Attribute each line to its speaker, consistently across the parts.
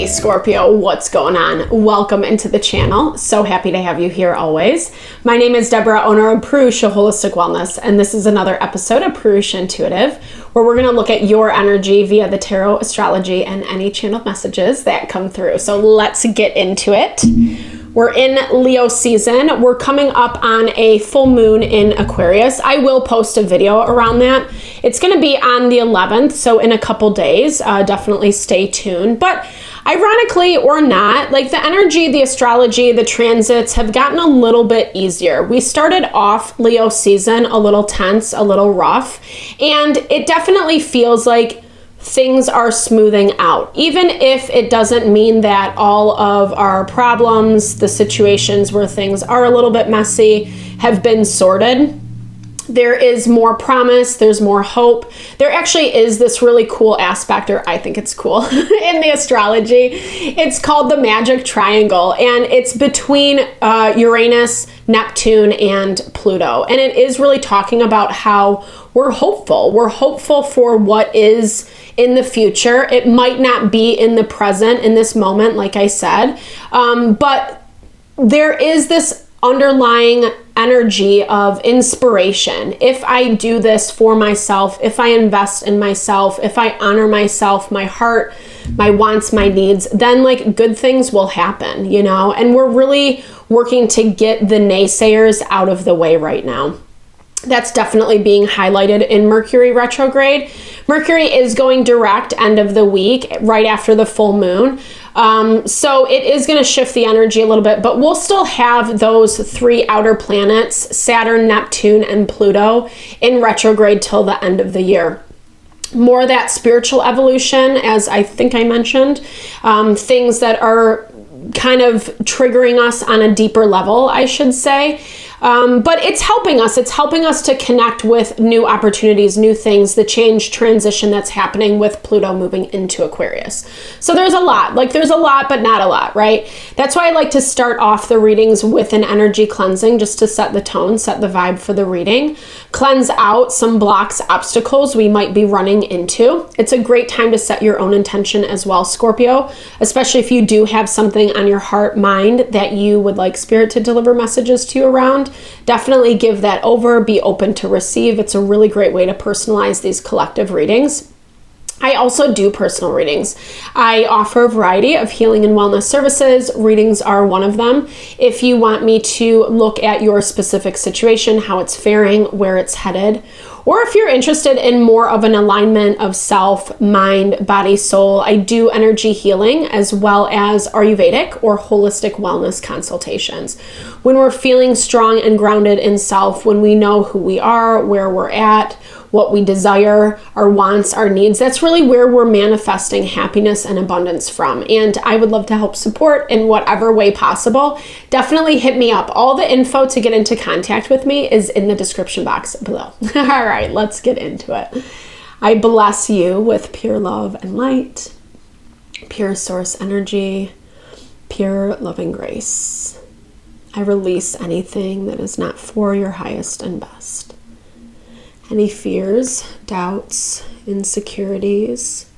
Speaker 1: Scorpio, what's going on? Welcome into the channel. So happy to have you here always. My name is Deborah, owner of Purusha Holistic Wellness, and this is another episode of Purusha Intuitive, where we're going to look at your energy via the tarot, astrology, and any channeled messages that come through. So let's get into it. We're in Leo season. We're coming up on a full moon in Aquarius. I will post a video around that. It's going to be on the 11th, so in a couple days. Definitely stay tuned. But ironically or not, like the energy, the astrology, the transits have gotten a little bit easier. We started off Leo season a little tense, a little rough, and it definitely feels like things are smoothing out, even if it doesn't mean that all of our problems, the situations where things are a little bit messy, have been sorted. There is more promise, there's more hope. There actually is this really cool aspect, or I think it's cool, in the astrology. It's called the magic triangle, and it's between Uranus, Neptune, and Pluto. And it is really talking about how we're hopeful. We're hopeful for what is in the future. It might not be in the present, in this moment, like I said, but there is this underlying energy of inspiration. If I do this for myself, if I invest in myself, if I honor myself, my heart, my wants, my needs, then like good things will happen, you know? And we're really working to get the naysayers out of the way right now. That's definitely being highlighted in Mercury retrograde. Mercury is going direct end of the week, right after the full moon. So it is going to shift the energy a little bit, but we'll still have those three outer planets, Saturn, Neptune, and Pluto, in retrograde till the end of the year. More of that spiritual evolution, as I think I mentioned, things that are kind of triggering us on a deeper level, I should say. But it's helping us. It's helping us to connect with new opportunities, new things, the change transition that's happening with Pluto moving into Aquarius. So there's a lot, but not a lot, right? That's why I like to start off the readings with an energy cleansing, just to set the tone, set the vibe for the reading, cleanse out some blocks, obstacles we might be running into. It's a great time to set your own intention as well, Scorpio, especially if you do have something on your heart, mind that you would like Spirit to deliver messages to you around. Definitely give that over, be open to receive. It's a really great way to personalize these collective readings. I also do personal readings. I offer a variety of healing and wellness services. Readings are one of them. If you want me to look at your specific situation, how it's faring, where it's headed, or if you're interested in more of an alignment of self, mind, body, soul, I do energy healing as well as Ayurvedic or holistic wellness consultations. When we're feeling strong and grounded in self, when we know who we are, where we're at, what we desire, our wants, our needs, that's really where we're manifesting happiness and abundance from. And I would love to help support in whatever way possible. Definitely hit me up. All the info to get into contact with me is in the description box below. All right, let's get into it. I bless you with pure love and light, pure source energy, pure loving grace. I release anything that is not for your highest and best. Any fears, doubts, insecurities,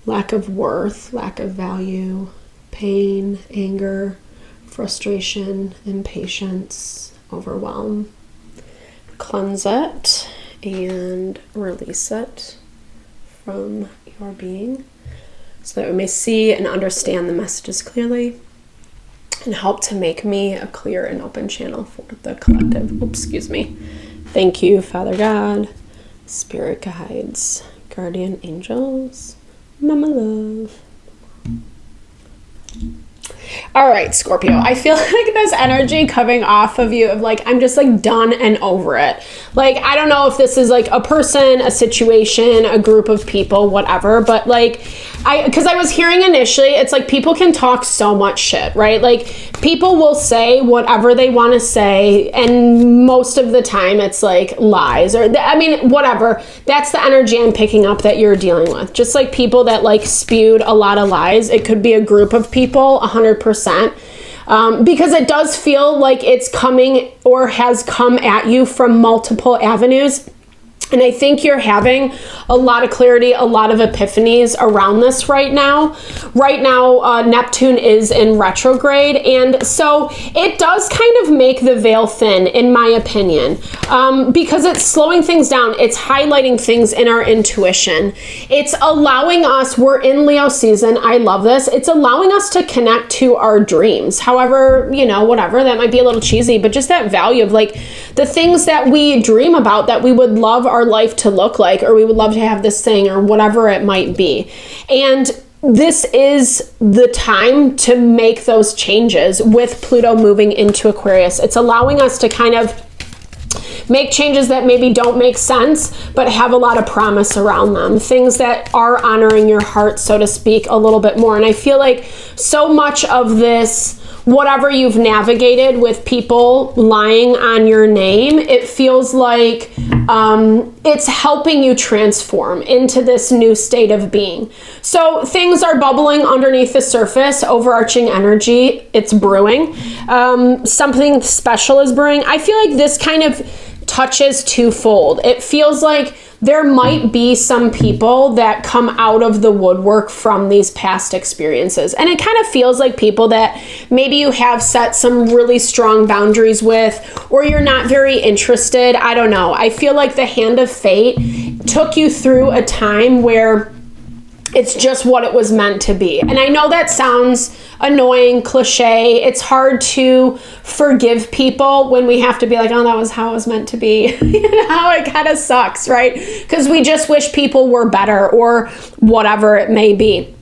Speaker 1: lack of worth, lack of value, pain, anger, frustration, impatience, overwhelm. Cleanse it and release it from your being so that we may see and understand the messages clearly and help to make me a clear and open channel for the collective. Oops, excuse me. Thank you, Father God, Spirit Guides, Guardian Angels, Mama Love. All right, Scorpio, I feel like this energy coming off of you of like, I'm just like done and over it. Like, I don't know if this is like a person, a situation, a group of people, whatever, but like, because I was hearing initially, it's like people can talk so much shit, right? Like people will say whatever they want to say, and most of the time it's like lies or, I mean, whatever. That's the energy I'm picking up that you're dealing with. Just like people that like spewed a lot of lies. It could be a group of people, 100%. Because it does feel like it's coming or has come at you from multiple avenues. And I think you're having a lot of clarity, a lot of epiphanies around this right now. Right now, Neptune is in retrograde. And so it does kind of make the veil thin, in my opinion, because it's slowing things down. It's highlighting things in our intuition. It's allowing us, we're in Leo season. I love this. It's allowing us to connect to our dreams. However, you know, whatever, that might be a little cheesy, but just that value of like the things that we dream about that we would love our life to look like, or we would love to have this thing, or whatever it might be. And this is the time to make those changes with Pluto moving into Aquarius. It's allowing us to kind of make changes that maybe don't make sense, but have a lot of promise around them. Things that are honoring your heart, so to speak, a little bit more. And I feel like so much of this, whatever you've navigated with people lying on your name, it feels like it's helping you transform into this new state of being. So things are bubbling underneath the surface, overarching energy, it's brewing. Something special is brewing. I feel like this kind of touches twofold. It feels like there might be some people that come out of the woodwork from these past experiences. And it kind of feels like people that maybe you have set some really strong boundaries with, or you're not very interested. I don't know. I feel like the hand of fate took you through a time where it's just what it was meant to be. And I know that sounds annoying, cliche. It's hard to forgive people when we have to be like, oh, that was how it was meant to be. You know, it kind of sucks, right? Because we just wish people were better, or whatever it may be.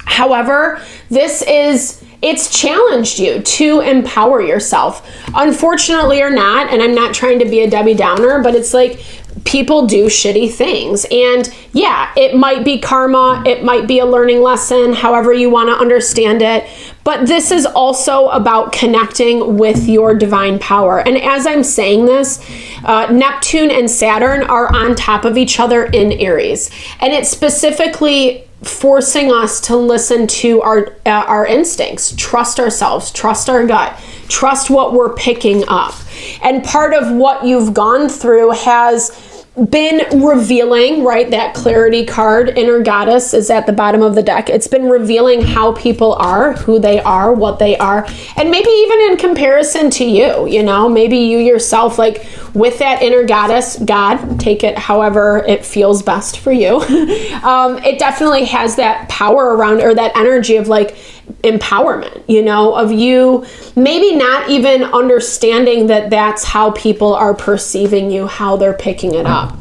Speaker 1: However, it's challenged you to empower yourself. Unfortunately or not, and I'm not trying to be a Debbie Downer, but it's like, people do shitty things. And yeah, it might be karma, it might be a learning lesson, however you want to understand it. But this is also about connecting with your divine power. And as I'm saying this, Neptune and Saturn are on top of each other in Aries. And it's specifically forcing us to listen to our instincts, trust ourselves, trust our gut, trust what we're picking up. And part of what you've gone through has been revealing, right? That clarity card, inner goddess, is at the bottom of the deck. It's been revealing how people are, who they are, what they are, and maybe even in comparison to you, you know, maybe you yourself, like with that inner goddess, God, take it however it feels best for you. It definitely has that power around, or that energy of like empowerment, you know, of you maybe not even understanding that that's how people are perceiving you, how they're picking it up.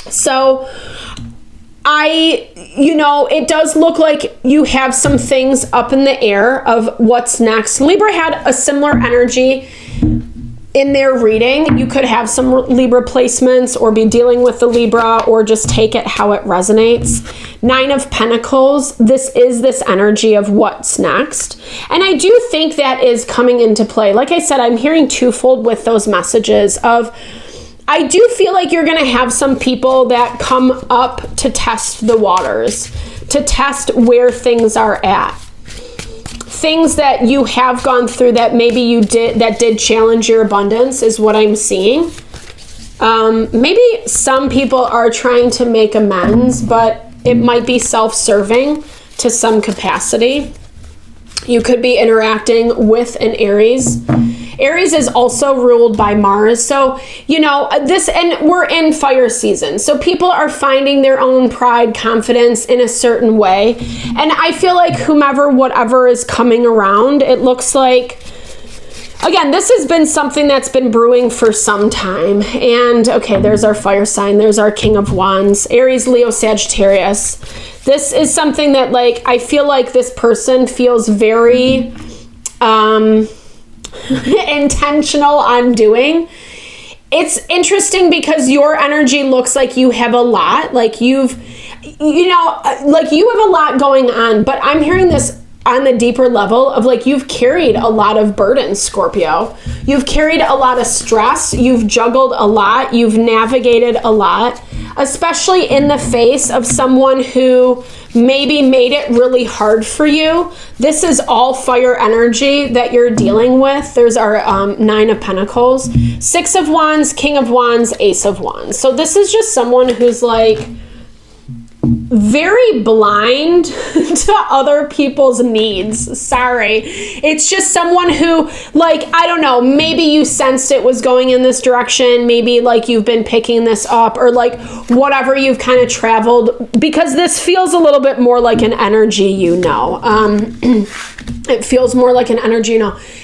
Speaker 1: So it does look like you have some things up in the air of what's next. Libra had a similar energy in their reading. You could have some Libra placements, or be dealing with the Libra, or just take it how it resonates. 9 of Pentacles, this is this energy of what's next. And I do think that is coming into play. Like I said, I'm hearing twofold with those messages of, I do feel like you're going to have some people that come up to test the waters, to test where things are at. Things that you have gone through that maybe you did challenge your abundance is what I'm seeing. Maybe some people are trying to make amends, but it might be self-serving to some capacity. You could be interacting with an Aries. Aries is also ruled by Mars. So, you know, and we're in fire season. So people are finding their own pride, confidence in a certain way. And I feel like whatever is coming around, it looks like, again, this has been something that's been brewing for some time. And okay, there's our fire sign. There's our King of Wands, Aries, Leo, Sagittarius. This is something that, like, I feel like this person feels very intentional on doing. It's interesting because your energy looks like you have a lot, like you have a lot going on, but I'm hearing this on the deeper level of like, you've carried a lot of burdens, Scorpio. You've carried a lot of stress. You've juggled a lot. You've navigated a lot, especially in the face of someone who maybe made it really hard for you. This is all fire energy that you're dealing with. There's our 9 of Pentacles, 6 of Wands, King of Wands, Ace of Wands. So this is just someone who's like very blind to other people's needs. Sorry. It's just someone who, like, I don't know, maybe you sensed it was going in this direction. Maybe like you've been picking this up, or like whatever you've kind of traveled, because this feels a little bit more like an energy, it feels more like an energy,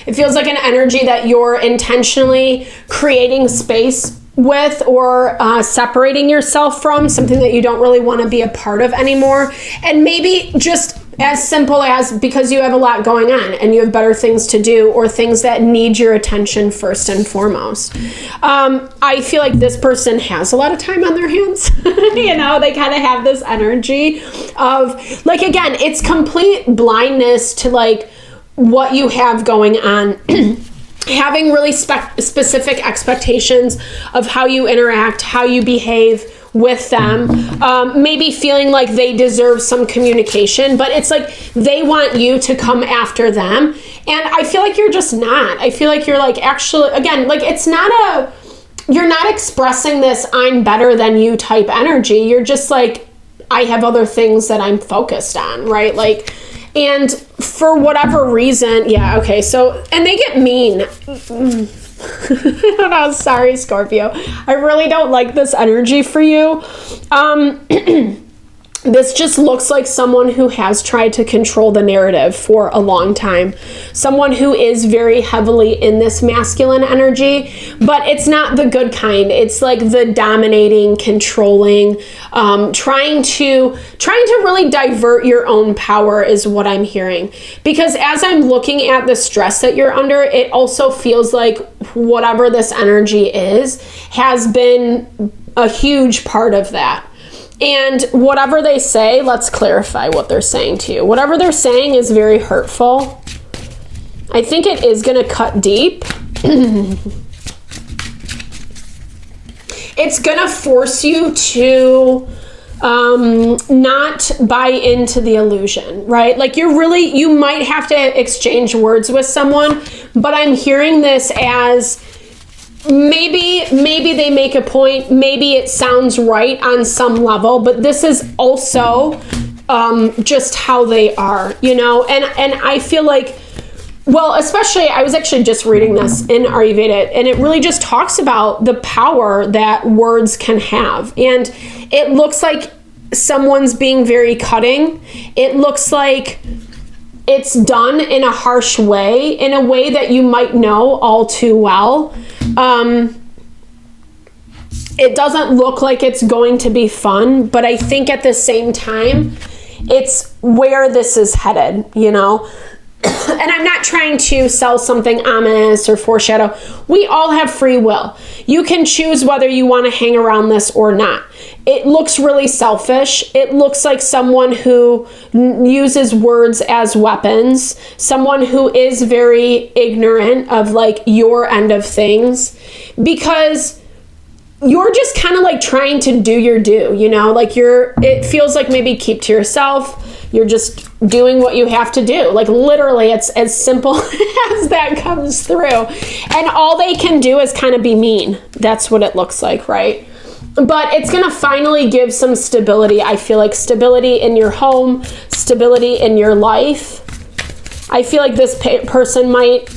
Speaker 1: it feels like an energy that you're intentionally creating space with, or separating yourself from, something that you don't really want to be a part of anymore. And maybe just as simple as because you have a lot going on and you have better things to do, or things that need your attention first and foremost. I feel like this person has a lot of time on their hands. They kind of have this energy of like, again, it's complete blindness to like what you have going on. Having really specific expectations of how you interact, how you behave with them, maybe feeling like they deserve some communication, but it's like they want you to come after them. And I feel like you're just not. I feel like you're like, actually, again, like it's not you're not expressing this I'm better than you type energy. You're just like, I have other things that I'm focused on, right? Like, and for whatever reason, yeah, okay, so, and they get mean. I'm sorry, Scorpio. I really don't like this energy for you. This just looks like someone who has tried to control the narrative for a long time. Someone who is very heavily in this masculine energy, but it's not the good kind. It's like the dominating, controlling, trying to really divert your own power is what I'm hearing. Because as I'm looking at the stress that you're under, it also feels like whatever this energy is has been a huge part of that. And whatever they say, let's clarify what they're saying to you. Whatever they're saying is very hurtful. I think it is going to cut deep. It's going to force you to not buy into the illusion, right? Like you might have to exchange words with someone, but I'm hearing this as maybe they make a point, maybe it sounds right on some level, but this is also just how they are, and I feel like, well, especially, I was actually just reading this in Ayurveda, and it really just talks about the power that words can have. And it looks like someone's being very cutting. It looks like it's done in a harsh way, in a way that you might know all too well. It doesn't look like it's going to be fun, but I think at the same time, it's where this is headed, And I'm not trying to sell something ominous or foreshadow. We all have free will. You can choose whether you want to hang around this or not. It looks really selfish. It looks like someone who uses words as weapons, someone who is very ignorant of like your end of things, because you're just kind of like trying to do your due, like it feels like maybe keep to yourself. You're just doing what you have to do. Like literally, it's as simple as that comes through. And all they can do is kind of be mean. That's what it looks like, right? But it's going to finally give some stability. I feel like stability in your home, stability in your life. I feel like this person might,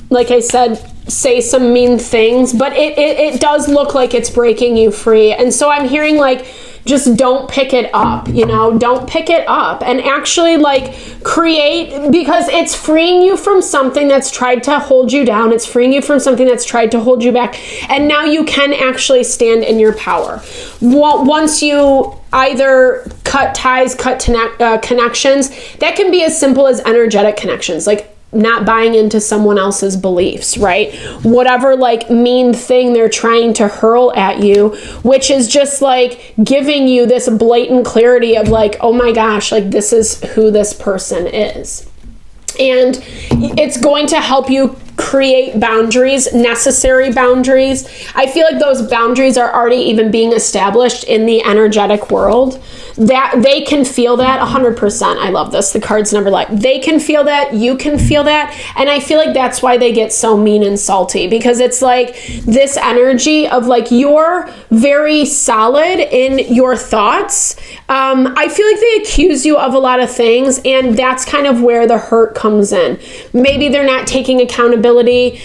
Speaker 1: like I said, say some mean things, but it does look like it's breaking you free. And so I'm hearing like, just don't pick it up, don't pick it up, and actually like create, because it's freeing you from something that's tried to hold you down. It's freeing you from something that's tried to hold you back. And now you can actually stand in your power. Once you either cut ties, cut connections, that can be as simple as energetic connections, like not buying into someone else's beliefs, right? Whatever like mean thing they're trying to hurl at you, which is just like giving you this blatant clarity of like, oh my gosh, like this is who this person is. And it's going to help you create boundaries, necessary boundaries. I feel like those boundaries are already even being established in the energetic world, that they can feel that 100%. I love this. The cards never lie. They can feel that. You can feel that. And I feel like that's why they get so mean and salty, because it's like this energy of like, you're very solid in your thoughts. I feel like they accuse you of a lot of things, and that's kind of where the hurt comes in. Maybe they're not taking accountability,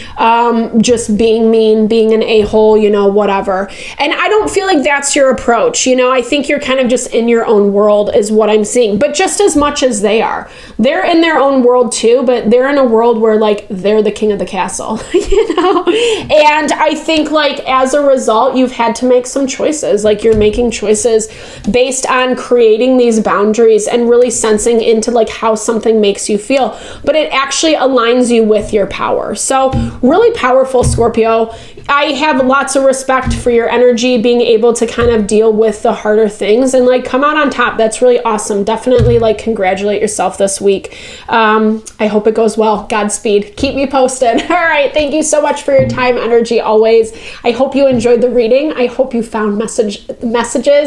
Speaker 1: just being mean, being an a-hole, you know, whatever. And I don't feel like that's your approach. You know, I think you're kind of just in your own world is what I'm seeing, but just as much as they are. They're in their own world too, but they're in a world where like they're the king of the castle, you know? And I think like as a result, you've had to make some choices. Like you're making choices based on creating these boundaries and really sensing into like how something makes you feel, but it actually aligns you with your power. So really powerful, Scorpio. I have lots of respect for your energy, being able to kind of deal with the harder things and like come out on top. That's really awesome. Definitely like congratulate yourself this week. I hope it goes well. Godspeed. Keep me posted. All right. Thank you so much for your time, energy, always. I hope you enjoyed the reading. I hope you found messages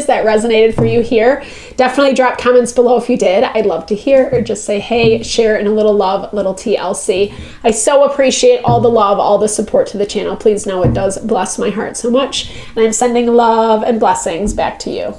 Speaker 1: that resonated for you here. Definitely drop comments below if you did. I'd love to hear, or just say, hey, share in a little love, little TLC. I so appreciate all the love, all the support to the channel. Please know it does bless my heart so much. And I'm sending love and blessings back to you.